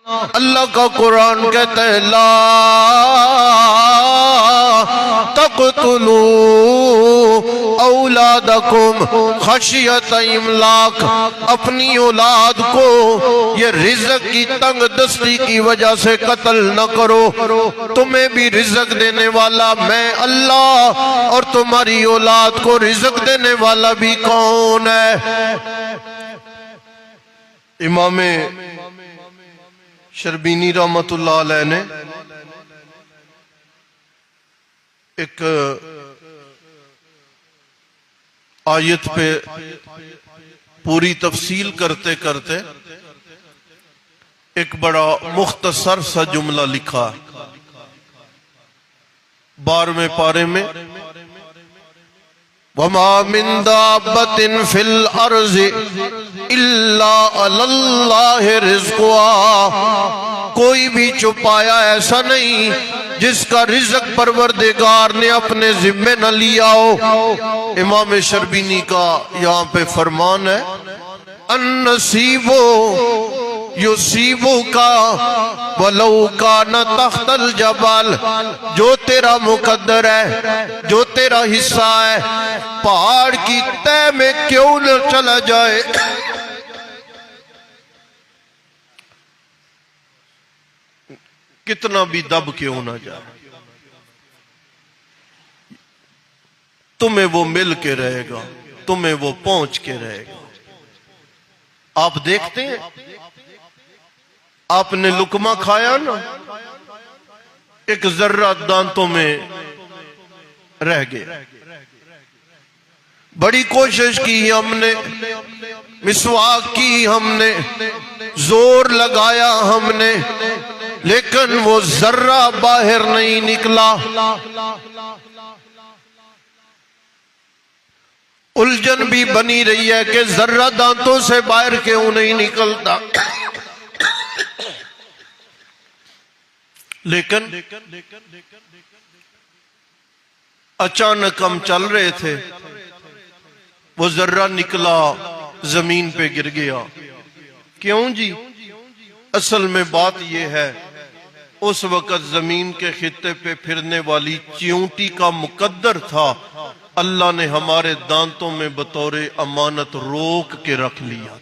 अल्लाह का कुरान कहता है ला तक़तुलू औलादकुम खशियत इमलाक, अपनी औलाद को ये रिज़्क़ की तंग दस्ती की वजह से कत्ल न करो। तुम्हें भी रिज़्क़ देने वाला मैं अल्लाह, और तुम्हारी औलाद को रिज़्क़ देने वाला भी कौन है? इमाम शर्बीनी रहमतुल्लाह अलैह ने एक आयत पे पूरी तफसील करते करते एक बड़ा मुख्तसर सा जुमला लिखा। 12वें पारे में वमा मिन दाब्बतिन फिल अर्ज़ि इल्ला अल्लाहि रिज़्क़ुहा, कोई भी छुपाया ऐसा नहीं जिसका रिज़्क़ परवरदिगार ने अपने जिम्मे न लिया हो। इमाम शर्बीनी का यहाँ पे फरमान है अन्नसीबो युसीबो का वलौ का न तख्तल जबल, जो तेरा मुकद्दर है, जो तेरा हिस्सा है, पहाड़ की तह में क्यों न चला जाए, कितना भी दब क्यों ना जाए, तुम्हें वो मिल के रहेगा, तुम्हें वो पहुंच के रहेगा। आप देखते हैं, आपने लुकमा खाया ना, एक जर्रा दांतों में रह गया। बड़ी कोशिश की हमने, मिसवाक की हमने, जोर लगाया हमने, लेकिन वो जर्रा बाहर नहीं निकला। उलझन भी बनी रही है कि जर्रा दांतों से बाहर क्यों नहीं निकलता। लेकिन अचानक हम चल रहे थे, वो जर्रा निकला, जमीन पे गिर गया। क्यों जी? असल में बात यह है, उस वक्त जमीन के खित्ते पे फिरने वाली चींटी का मुकद्दर था, अल्लाह ने हमारे दांतों में बतौर अमानत रोक के रख लिया।